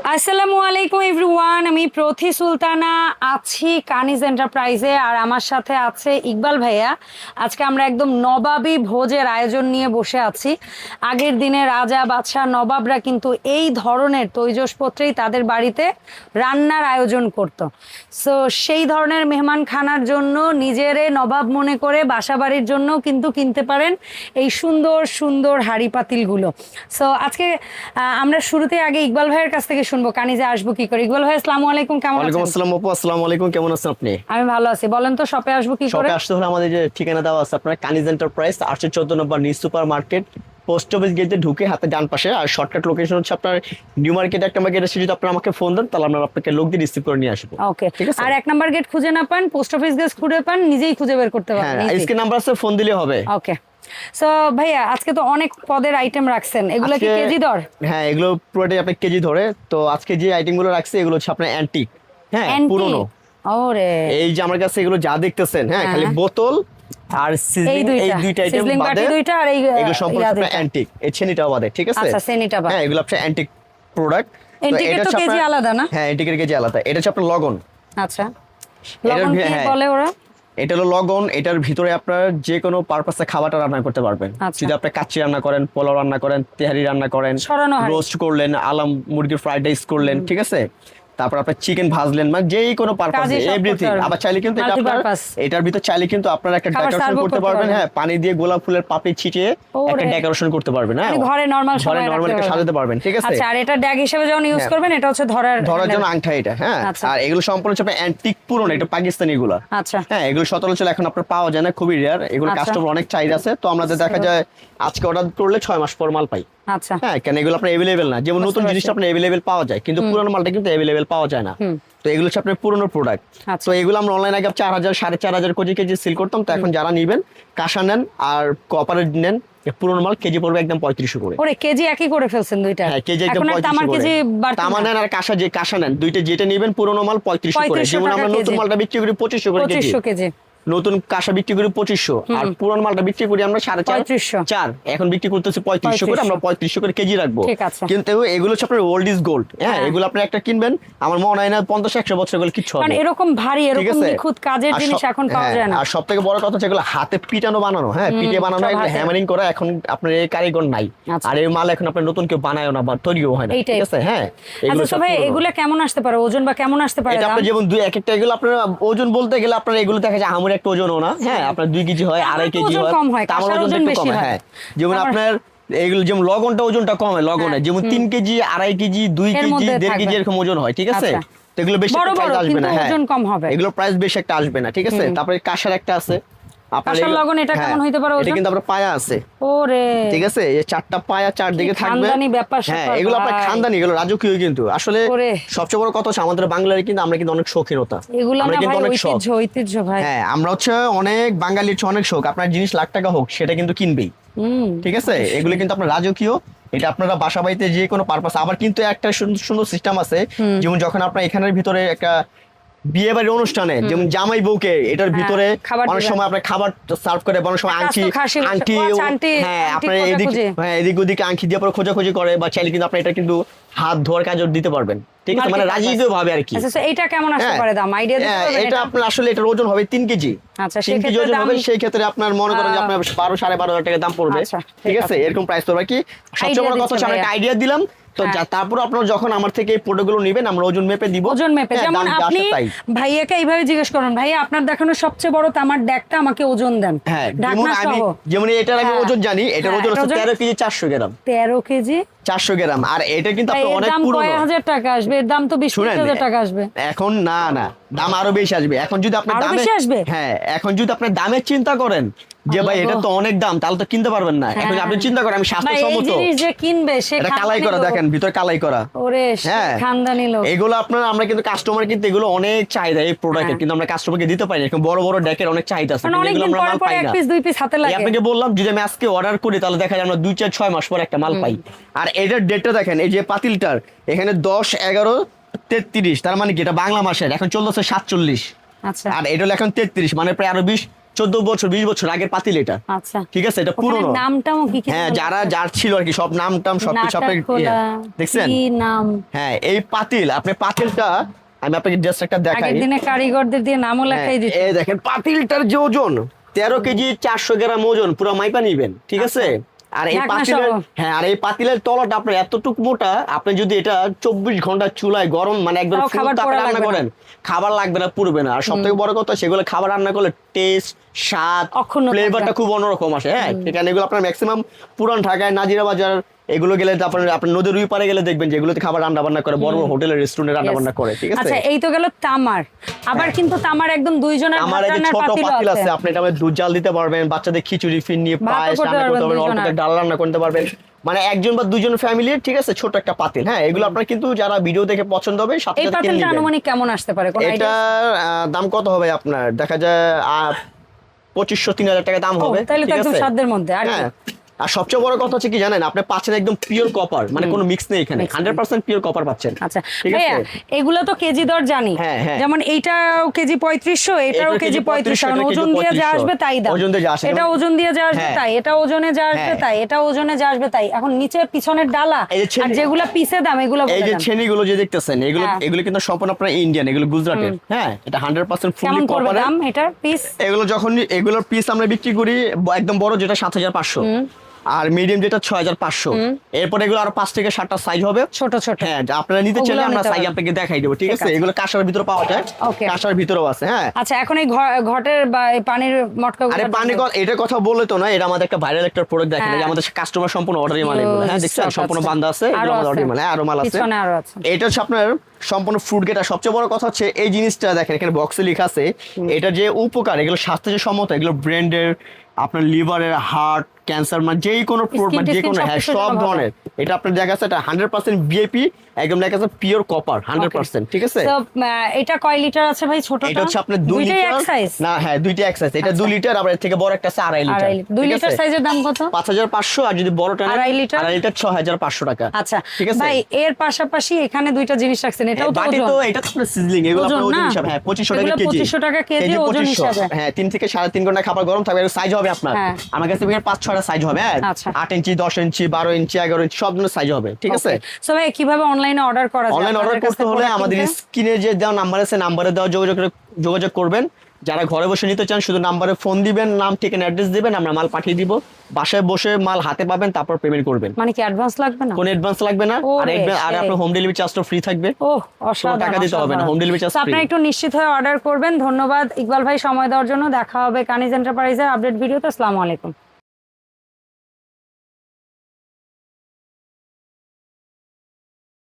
আসসালামু আলাইকুম এভরিওয়ান, আমি প্রথি সুলতানা আছি কানিজ এন্টারপ্রাইজে, আর আমার সাথে আছে ইকবাল ভাইয়া। আজকে আমরা একদম নবাবী ভোজের আয়োজন নিয়ে বসে আছি। আগের দিনে রাজা বাদশাহ নবাবরা কিন্তু এই ধরনের তৈজসপত্রেই তাদের বাড়িতে রান্নার আয়োজন করত। সো সেই ধরনের মেহমান খানার জন্য নিজেরে নবাব মনে করে বাসা বাড়ির জন্যও কিন্তু কিনতে পারেন এই সুন্দর সুন্দর হাঁড়ি পাতিলগুলো। সো আজকে আমরা শুরুতে আগে ইকবাল ভাইয়ের কাছ থেকে শুনবো কানিজে আসবো কি করে। ইকবাল ভাই আসসালামু আলাইকুম, কেমন আছেন? ওয়ালাইকুম আসসালাম আপু, আসসালামু আলাইকুম, কেমন আছেন আপনি? আমি ভালো আছি। বলেন তো শপে আসবো কি করে? শপে আসতে হলে আমাদের যে ঠিকানা দেওয়া আছে আপনার কানিজ এন্টারপ্রাইজ 814 নম্বর new super market, post office গেটে ঢুকে হাতে ডান পাশে। আর শর্টকাট লোকেশন হচ্ছে আপনার নিউ মার্কেট একটা মার্কেট আছে। যদি আপনারা আমাকে ফোন দেন তাহলে আমরা আপনাকে লোক দিয়ে রিসিভ করে নিয়ে আসবো। ওকে, ঠিক আছে। আর এক নাম্বার গেট খুঁজে না পান, পোস্ট অফিস গেট খুঁজে পান, নিজেই খুঁজে বের করতে হ্যাঁ, পারবেন। স্ক্রিন নাম্বার আছে, ফোন দিলে হবে। ওকে, সো ভাইয়া আজকে তো অনেক পদের আইটেম রাখছেন, এগুলো কি কেজি দর? হ্যাঁ, এগুলো পুরোটাই আপনার কেজি ধরে। তো আজকে যে আইটেম গুলো রাখছে এগুলো হচ্ছে আপনার অ্যান্টিক, হ্যাঁ পুরনো। ওরে, এই যে আমার কাছে এগুলো যা দেখতেছেন, হ্যাঁ খালি বোতল আর সিজলিং, এই দুইটা আইটেম বাদে এগুলো সম্পূর্ণ আপনার অ্যান্টিক। এই ছেনিটাও বাদে, ঠিক আছে? আচ্ছা, সেনিটা বাদে। হ্যাঁ, এগুলো আপনার অ্যান্টিক প্রোডাক্ট। অ্যান্টিকের তো কেজি আলাদা না? হ্যাঁ, অ্যান্টিকের কেজি আলাদা। এটা হচ্ছে আপনার লগন। আচ্ছা, লগন কি বলে ওরা? এটা হলো লগন। এটার ভিতরে আপনার যে কোনো পারপাসে খাবারটা রান্না করতে পারবেন। যদি আপনি কাচ্চি রান্না করেন, পোলাও রান্না করেন, তেহারি রান্না করেন, রোস্ট করলেন, আলাম মুরগির ফ্রাইড রাইস করলেন, ঠিক আছে, তারপর আপনি চিকেন ভাজলেন, মানে যেই কোনো পারপাসে এভরিথিং। আবার চাইলে কিন্তু এটা আপনার এটার ভিতর চাইলে কিন্তু আপনারা একটা ডেকোরেশন করতে পারবেন। হ্যাঁ, পানি দিয়ে গোলাপ ফুলের পাপড়ি ছিটিয়ে একটা ডেকোরেশন করতে পারবেন। হ্যাঁ, ঘরে নরমাল একটা সাজাতে পারবেন, ঠিক আছে। আচ্ছা, আর এটা ড্যাগ হিসেবে যখন ইউজ করবেন, এটা হচ্ছে ধরার জন্য আংটা এটা। হ্যাঁ, আর এগুলো সম্পূর্ণ হচ্ছে অ্যান্টিক পুরনো, এটা পাকিস্তানি এগুলো। আচ্ছা, হ্যাঁ, এগুলো সচরাচর এখন আপনার পাওয়া যায় না, খুবই রেয়ার। এগুলো কাস্টমার অনেক চাহিদা আছে। তো আমাদের দেখা যায় আজকে অর্ডার করলে 6 মাস পর মাল পাই। আচ্ছা, হ্যাঁ, কেন এগুলো আপনার अवेलेबल না। যেমন নতুন জিনিসটা আপনার अवेलेबल পাওয়া যায়, কিন্তু পুরনো মালটা কিন্তু अवेलेबल পাওয়া যায় না। তো এগুলো হচ্ছে আপনার পুরনো প্রোডাক্ট। তো এগুলো আমরা অনলাইনে আগে 4000 4500 কেজি সেল করতাম। তো এখন যারা নেবেন কাঁসা নেন আর কপারের নেন, পুরনো মাল কেজি পড়বে একদম 3500 করে। ওরে, কেজি একই করে ফেলছেন দুইটা? হ্যাঁ, কেজি একদম 3500 করে। তামা নেন আর কাঁসা, যে কাঁসা নেন, দুইটা যেটা নেবেন পুরনো মাল 3500 করে। যেমন আমরা নতুন মালটা বিক্রি করি 2500 করে কেজি। নতুন কাঁসা বিক্রি করি 2500, আর পুরনো মালটা বিক্রি করি আমরা 4.5 এখন বিক্রি করতেছি 3500 করে। আমরা 3500 করে কেজি রাখবো। কিন্তু এগুলো হচ্ছে আপনার ওল্ড ইজ গোল্ড। হ্যাঁ, এগুলো আপনি একটা কিনবেন, আমার মনে হয় না 50-100 বছর গেলে কিছু হবে না। এরকম ভারী, এরকম নিখুঁত কাজের জিনিস এখন পাওয়া যায় না। আর সবথেকে বড় কথা হচ্ছে এগুলো হাতে পিটানো বানানো। হ্যাঁ, পিটে বানানো, এগুলো হ্যামারিং করা। এখন আপনার এই কারিগর নাই, আর এই মাল এখন আপনার নতুন কেউ বানায়ও না বা তৈরিও হয় না, ঠিক আছে। হ্যাঁ, এগুলো সব এগুলো কেমন আসতে পারে ওজন, বা কেমন আসতে পারে? এটা আপনি যেমন দুই এক একটা, এগুলো আপনার ওজন বলতে গেলে আপনার এগুলো দেখা যায় আমার একটা ওজনও না। হ্যাঁ, আপনার 2 কেজি হয়, 2.5 কেজি হয়, তার ওজন একটু কম। হ্যাঁ, যেমন আপনার এগুলো যেমন লগনটা ওজনটা কম হয়, লগনে যেমন 3 কেজি 2.5 কেজি 2 কেজি 1.5 কেজি এরকম ওজন হয়, ঠিক আছে। তো এগুলো বেশি প্রাইস আসবে না। হ্যাঁ, এগুলো প্রাইস বেশি একটা আসবে না, ঠিক আছে। তারপরে কাঁসার একটা আছে কাঁসার লগন, এটা কেমন হইতে পারে ওজন? এটা কিন্তু আপনার পায়া আছে। ওরে, ঠিক আছে, এই 4টা পায়া 4 দিকে থাকবে। হ্যাঁ, এগুলো আপনার খানদানি, এগুলো রাজকীয়। কিন্তু আসলে সবচেয়ে বড় কথা হচ্ছে আমাদের বাঙালির কিন্তু আমরা কিন্তু অনেক শৌখিনতা, আমরা কিন্তু অনেক ঐতিহ্য ভাই। হ্যাঁ, আমরা হচ্ছে অনেক বাঙালির অনেক শৌক। আপনার জিনিস লাখ টাকা হোক, সেটা কিন্তু কিনবেই, ঠিক আছে। এগুলো কিন্তু আপনার রাজকীয়। এটা আপনারা বাসা বাড়িতে যে কোনো পারপাস। আবার কিন্তু একটা সুন্দর সিস্টেম আছে, যেমন যখন আপনার এখানের ভিতরে একটা বিয়ে বাড়ির অনুষ্ঠানে যেমন জামাই বউকে এটার ভিতরে অনেক সময় আপনার খাবার সার্ভ করে, অনেক সময় আংটি, হ্যাঁ আপনার এদিক ওদিকে আংটি দিয়ে পরে খোঁজাখুঁজি করে, বা চাইলে কিন্তু আপনি এটা কিন্তু হাত ধোয়ার কাজও দিতে পারবেন, ঠিক আছে, মানে রাজকীয় ভাবে আর কি। আচ্ছা, এইটা কেমন আসতে পারে দাম, আইডিয়া দিতে পারবেন? এটা আপনার আসলে এটার ওজন হবে 3 কেজি। আচ্ছা, 3 কেজি ওজন হবে। সেই ক্ষেত্রে আপনার মনে করেন যে আপনার 12-12.5 টাকা দাম পড়বে, ঠিক আছে, এরকম প্রাইস পড়বে। কি সবচেয়ে বড় কথা হচ্ছে আমরা একটা আইডিয়া দিলাম। তো তারপর আপনারা যখন আমার থেকে এই প্রোডাক্টগুলো নেবেন, আমরা ওজন মেপে দিব। ওজন মেপে, যেমন আপনি ভাইয়াকে এইভাবে জিজ্ঞেস করুন, ভাইয়া আপনার দেখানো সবচেয়ে বড় তামার ড্যাগটা আমাকে ওজন দেন। হ্যাঁ, যেমন এটার আমি ওজন জানি, এটার ওজন হচ্ছে 13 কেজি 400 গ্রাম। 13 কেজি 400 গ্রাম। আর এটা কিন্তু আপনার অনেক পুরনো। 1000 টাকা আসবে, এর দাম তো 20,000 টাকা আসবে এখন। না, দাম আরো বেশি আসবে এখন। যদি আপনি দামে, হ্যাঁ, এখন যদি আপনি দামের চিন্তা করেন যে ভাই এটা তো অনেক দাম, তাহলে তো কিনতে পারবেন না। এখন আপনি চিন্তা করেন আমি স্বাস্থ্যসম্মত জিনিস যে কিনবে, সে কালাই করা, দেখেন ভিতরে কালাই করা। ওরে, খানদানি লোক। এগুলো আপনার আমরা কিন্তু কাস্টমার, কিন্তু এগুলো অনেক চাহিদা এই প্রোডাক্টের, কিন্তু আমরা কাস্টমারকে দিতে পারি না। এরকম বড় বড় ডেকের অনেক চাহিদা আছে, এগুলো আমরা মাল পাই না। এক পিস 2 পিস হাতে লাগে। আপনাকে বললাম যদি আমি আজকে অর্ডার করি, তাহলে দেখা যায় আমরা 2-4-6 মাস পর একটা মাল পাই। আর এটার ডেটটা দেখেন, এই যে পাতিলটার এখানে 10-11-33, তার মানে কি এটা বাংলা মাসের এখন চলতেছে 47। আচ্ছা, আর এটা হলো এখন 33, মানে প্রায় আরো 14 বছর 20 বছর আগের পাতিল এটা। আচ্ছা ঠিক আছে, এটা ওখানে পুরনো। নামটাও কি কি হ্যাঁ, যার ছিল আর কি, সব নাম টাম সবকিছু আপনি নাটাখোলা, দেখছেন। কি নাম? হ্যাঁ, এই পাতিল, আপনি পাতিলটা আমি আপনাকে জাস্ট একটা দেখাই। আগের দিনে কারিগরদের দিয়ে নামও লেখাই হ্যাঁ, দিত। এই দেখেন পাতিলটার যে ওজন 13 কেজি 400 গ্রাম ওজন, পুরো মাইপা নিবেন, ঠিক আছে। আর এই ঢাকনা পাতিলের, সহ। হ্যাঁ, আর এই পাতিলের তলাটা আপনার এতটুকু মোটা, আপনি যদি এটা 24 ঘন্টা চুলায় গরম মানে একদম তাও ফুল খাবার তাপে পোড়া রান্না লাগবে না। করেন, খাবার লাগবে না, পুড়বে না। আর সবথেকে বড় কথা, সেগুলো খাবার রান্না করলে টেস্ট, স্বাদ, অক্ষুণ্ণ ফ্লেভারটা থাকবে। খুব অন্যরকম আসে। হ্যাঁ, এখানে এগুলো আপনার ম্যাক্সিমাম পুরান ঢাকায় নাজিরা বাজার এগুলো গেলে আপনার নদীর ওই পারে গেলে দেখবেন যেগুলোতে খাবার রান্না বান্না করে, বড় বড় হোটেলের রেস্টুরেন্টে রান্না বান্না করে, ঠিক আছে। আচ্ছা এই তো গেল তামার, আবার কিন্তু তামার একদম দুইজনের আমার ভাত এই যে রান্নার ছোট পাতিলও পাতিল আছে। আছে, আপনি এটা মধ্যে দুধ জাল দিতে পারবেন, বাচ্চাদের খিচুড়ি ফিরনি ভাতও পায়েস করতে রান্না করতে পারবেন পারবেন, দুইজনের। অল্প ডাল রান্না করতে পারবেন, মানে একজন বা দুইজন ফ্যামিলির, ঠিক আছে, ছোট একটা পাতিল। হ্যাঁ, এগুলো আপনার কিন্তু যারা ভিডিও দেখে পছন্দ হবে সাথে এই সাথে কিনে পাতিলটা নেবেন। আনুমানিক কেমন আসতে পারে, কোন এটা আইডিয়া? দাম কত হবে আপনার, দেখা যায় 2500-3000 টাকা দাম হবে, তাহলে তো ঠিক একদম আছে? সাধ্যের মধ্যে। আর কি? হ্যাঁ, আর সবচেয়ে বড় কথা হচ্ছে কি জানেন, আপনি পাচ্ছেন একদম পিওর কপার, মানে কোনো মিক্স নেই এখানে, 100% পিওর কপার পাচ্ছেন। আচ্ছা ঠিক ভাইয়া, আছে। এগুলো তো কেজি দর জানি, হ্যাঁ, হ্যাঁ। যেমন এইটাও কেজি 3500, এটাও কেজি 3500, কারণ ওজন দিয়ে যা আসবে তাই দাম। ওজন দিয়ে যা আসে। এটা ওজন দিয়ে যা আসবে হ্যাঁ। তাই, এটা ওজনে যা আসবে হ্যাঁ। তাই, এটা ওজনে যা আসবে তাই। এখন নিচে পিছনের ডালা এই যে আর যেগুলা পিসে দাম এগুলো এই বলে যে দেন। ছেনিগুলো যে দেখতেছেন, এগুলো হ্যাঁ। এগুলো কিন্তু সম্পূর্ণ আপনার ইন্ডিয়ান, এগুলো গুজরাটের। হ্যাঁ, এটা 100% ফুললি কেমন পড়বে কপারের। দাম এটার পিস? এগুলো যখন এগুলোর পিস আমরা বিক্রি করি, একদম বড় যেটা 7500, আর মিডিয়াম যেটা 6500। এরপর এগুলো আরো 5 থেকে 7টা সাইজ হবে, ছোট ছোট। হ্যাঁ, আপনারা নিতে চাইলে ওগুলো আমরা নিতে সাইজ হবে। আপনাকে দেখাই দেবো, ঠিক ঠিক আছে। আছে। এগুলো কাঁসার ভিতরে পাওয়া যায়, Okay. কাঁসার ভিতরেও আছে। হ্যাঁ, আচ্ছা এখন এই ঘটের বা এই পানির মটকা আরে পানি কল, এটার কথা বলে তো না, এটা আমাদের একটা ভাইরাল একটা প্রোডাক্ট, দেখেন এই যে হ্যাঁ। আমাদের কাস্টমার সম্পূর্ণ অর্ডারই মাল এগুলো। হ্যাঁ, দেখছেন stock সম্পূর্ণ আছে। বান্ধা আছে, আরো এগুলো আমাদের আছে। অর্ডারই মাল। হ্যাঁ, আরো মাল আছে। পিছনে আরো আছে। এটা হচ্ছে আপনার সম্পূর্ণ ফ্রুট গেট। আর সবচেয়ে বড় কথা হচ্ছে এই জিনিসটা দেখেন, এখানে বক্সে লেখা আছে এটা যে উপকার, এগুলো স্বাস্থ্য যে সম্মত, এগুলো ব্রেনের, আপনার লিভারের, হার্ট, ক্যান্সার, মানে যেই কোনো ফ্রুট, Skin মানে যে টিস্কিন কোনো, হ্যাঁ, সবকিছুর সব জন্য ভালো। ধরনের। এটা আপনার দেখা যাচ্ছে এটা 100% ভিআইপি, একদম দেখা যাচ্ছে পিওর কপার 100%, ঠিক আছে। তো এটা কয় লিটার আছে ভাই ছোটটা? এটা হচ্ছে আপনার 2 দুইটাই লিটার এক সাইজ? না, হ্যাঁ, দুইটা এক সাইজ। এটা 2 লিটার, আবার এর থেকে বড় একটা আছে 2.5 লিটার। 2 লিটার সাইজের দাম কত? 5500, আর যদি বড়টা নেন 2.5 লিটার? 2.5 লিটার 6500 টাকা। আচ্ছা ঠিক আছে ভাই, এর পাশাপাশি এখানে দুইটা জিনিস রাখছেন, এটাও তো বাটি ওজন। তো এটা তো আপনার সিজলিং, এগুলো ওজন আপনার ওজন না? হিসাব। হ্যাঁ, 2500 টাকা এগুলো কেজি। 2500 টাকা কেজি, ওজন 2500 হিসাবে। হ্যাঁ, 3 থেকে 3.5 ঘন্টা খাবার গরম থাকবে। এর সাইজ হবে আপনার, হ্যাঁ। আমার কাছে 5-6টা সাইজ হবে। হ্যাঁ, আচ্ছা। 8 ইঞ্চি, 10 ইঞ্চি, 12 ইঞ্চি, 11 ইঞ্চি, সব ধরনের সাইজ হবে, ঠিক আছে। সো ভাই কিভাবে অনলাইনে অর্ডার করা যায়? অনলাইন অর্ডার আপনাদের কাছ করতে থেকে হলে product আমাদের কিনতে? স্ক্রিনে যে দেওয়া নাম্বার আছে, নাম্বারে দেওয়া যোগাযোগ করবেন। যারা ঘরে বসে নিতে চান শুধু নাম্বারে ফোন দিবেন, নাম, ঠিকানা, অ্যাড্রেস দিবেন, আমরা মাল পাঠিয়ে দিব। বাসায় বসে মাল হাতে পাবেন, তারপর পেমেন্ট করবেন। মানে কি অ্যাডভান্স লাগবে না? কোনো অ্যাডভান্স লাগবে না, আর ওরে আর আপনার হোম ডেলিভারি চার্জটা ফ্রি থাকবে। ওহ অসাধারণ, টাকা দিতে হবে না, অসাধারণ। হোম ডেলিভারি চার্জ তো আপনারা ফ্রি। একটু নিশ্চিত হয়ে অর্ডার করবেন। ধন্যবাদ ইকবাল ভাই সময় দেওয়ার জন্য। দেখা হবে কানিজ এন্টারপ্রাইজের আপডেট ভিডিওতে। আসসালামু আলাইকুম।